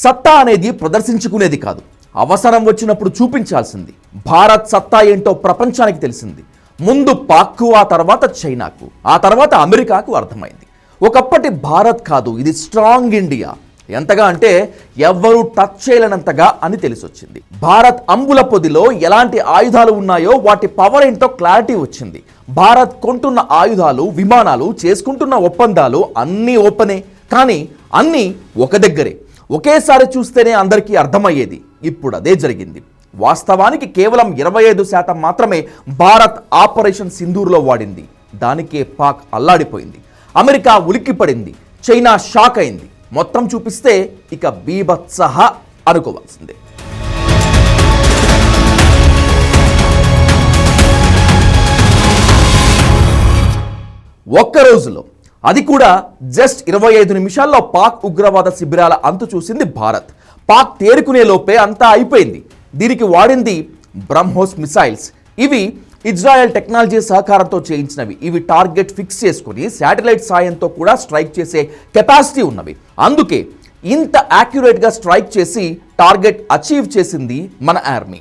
సత్తా అనేది ప్రదర్శించుకునేది కాదు, అవసరం వచ్చినప్పుడు చూపించాల్సింది. భారత్ సత్తా ఏంటో ప్రపంచానికి తెలిసింది. ముందు పాక్కు, ఆ తర్వాత చైనాకు, ఆ తర్వాత అమెరికాకు అర్థమైంది. ఒకప్పటి భారత్ కాదు, ఇది స్ట్రాంగ్ ఇండియా. ఎంతగా అంటే ఎవ్వరూ టచ్ చేయలేనంతగా అని తెలిసొచ్చింది. భారత్ అంబుల పొదిలో ఎలాంటి ఆయుధాలు ఉన్నాయో వాటి పవర్ ఏంటో క్లారిటీ వచ్చింది. భారత్ కొంటున్న ఆయుధాలు, విమానాలు, చేసుకుంటున్న ఒప్పందాలు అన్నీ ఓపెనే, కానీ అన్నీ ఒక దగ్గరే. ఒకేసారి చూస్తేనే అందరికీ అర్థమయ్యేది. ఇప్పుడు అదే జరిగింది. వాస్తవానికి కేవలం 25% మాత్రమే భారత్ ఆపరేషన్ సింధూర్లో వాడింది. దానికే పాక్ అల్లాడిపోయింది. అమెరికా ఉలిక్కిపడింది, చైనా షాక్ అయింది. మొత్తం చూపిస్తే ఇక బీభత్సహ అనుకోవాల్సిందే. ఒక్క రోజులో, అది కూడా జస్ట్ 25 నిమిషాల్లో పాక్ ఉగ్రవాద శిబిరాల అంతు చూసింది భారత్. పాక్ తేరుకునే లోపే అంతా అయిపోయింది. దీనికి వాడింది బ్రహ్మోస్ మిసైల్స్. ఇవి ఇజ్రాయెల్ టెక్నాలజీ సహకారంతో చేయించినవి. ఇవి టార్గెట్ ఫిక్స్ చేసుకుని శాటిలైట్ సాయంతో కూడా స్ట్రైక్ చేసే కెపాసిటీ ఉన్నవి. అందుకే ఇంత యాక్యురేట్గా స్ట్రైక్ చేసి టార్గెట్ అచీవ్ చేసింది మన ఆర్మీ.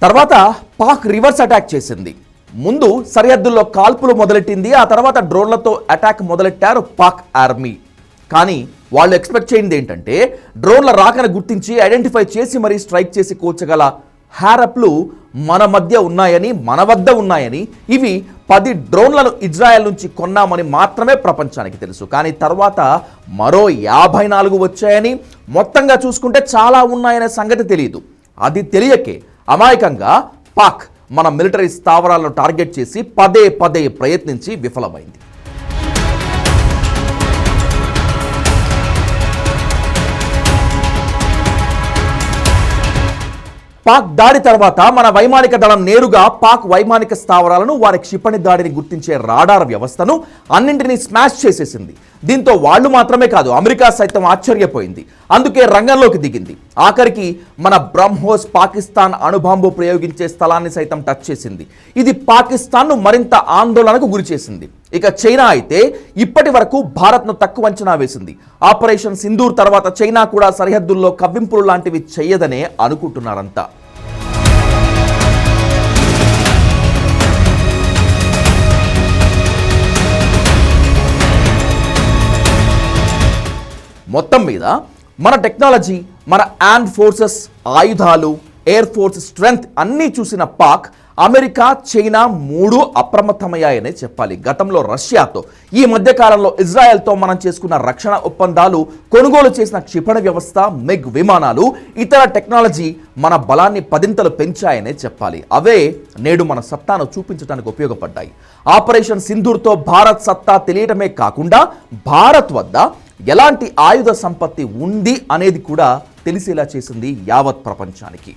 తర్వాత పాక్ రివర్స్ అటాక్ చేసింది. ముందు సరిహద్దుల్లో కాల్పులు మొదలెట్టింది, ఆ తర్వాత డ్రోన్లతో అటాక్ మొదలెట్టారు పాక్ ఆర్మీ. కానీ వాళ్ళు ఎక్స్పెక్ట్ చేయింది ఏంటంటే డ్రోన్ల రాకను గుర్తించి ఐడెంటిఫై చేసి మరీ స్ట్రైక్ చేసి కూల్చగల హ్యారప్లు మన మధ్య ఉన్నాయని, మన వద్ద ఉన్నాయని, ఇవి 10 డ్రోన్లను ఇజ్రాయెల్ నుంచి కొన్నామని మాత్రమే ప్రపంచానికి తెలుసు. కానీ తర్వాత మరో 54 వచ్చాయని, మొత్తంగా చూసుకుంటే చాలా ఉన్నాయనే సంగతి తెలియదు. అది తెలియకే అమాయకంగా పాక్ మన మిలిటరీ స్థావరాలను టార్గెట్ చేసి పదే పదే ప్రయత్నించి విఫలమైంది. పాక్ దాడి తర్వాత మన వైమానిక దళం నేరుగా పాక్ వైమానిక స్థావరాలను, వారి క్షిపణి దాడిని గుర్తించే రాడార్ వ్యవస్థను అన్నింటినీ స్మాష్ చేసేసింది. దీంతో వాళ్ళు మాత్రమే కాదు, అమెరికా సైతం ఆశ్చర్యపోయింది. అందుకే రంగంలోకి దిగింది. ఆఖరికి మన బ్రహ్మోస్ పాకిస్తాన్ అణుబాంబు ప్రయోగించే స్థలాన్ని సైతం టచ్ చేసింది. ఇది పాకిస్తాన్ను మరింత ఆందోళనకు గురి చేసింది. ఇక చైనా అయితే ఇప్పటి వరకు భారత్ను తక్కువ అంచనా వేసింది. ఆపరేషన్ సింధూర్ తర్వాత చైనా కూడా సరిహద్దుల్లో కవ్వింపులు లాంటివి చెయ్యదనే అనుకుంటున్నారంతా. మొత్తం మీద మన టెక్నాలజీ, మన ఆర్మ్డ్ ఫోర్సెస్ ఆయుధాలు, ఎయిర్ ఫోర్స్ స్ట్రెంగ్త్ అన్నీ చూసిన పాక్, అమెరికా, చైనా 3 అప్రమత్తమయ్యాయనే చెప్పాలి. గతంలో రష్యాతో, ఈ మధ్యకాలంలో ఇజ్రాయెల్తో మనం చేసుకున్న రక్షణ ఒప్పందాలు, కొనుగోలు చేసిన క్షిపణి వ్యవస్థ, మెగ్ విమానాలు, ఇతర టెక్నాలజీ మన బలాన్ని 10 పెంచాయనే చెప్పాలి. అవే నేడు మన సత్తాను చూపించడానికి ఉపయోగపడ్డాయి. ఆపరేషన్ సింధూర్తో భారత్ సత్తా తెలియటమే కాకుండా భారత్ వద్ద ఎలాంటి ఆయుధ సంపత్తి ఉంది అనేది కూడా తెలిసేలా చేసింది యావత్ ప్రపంచానికి.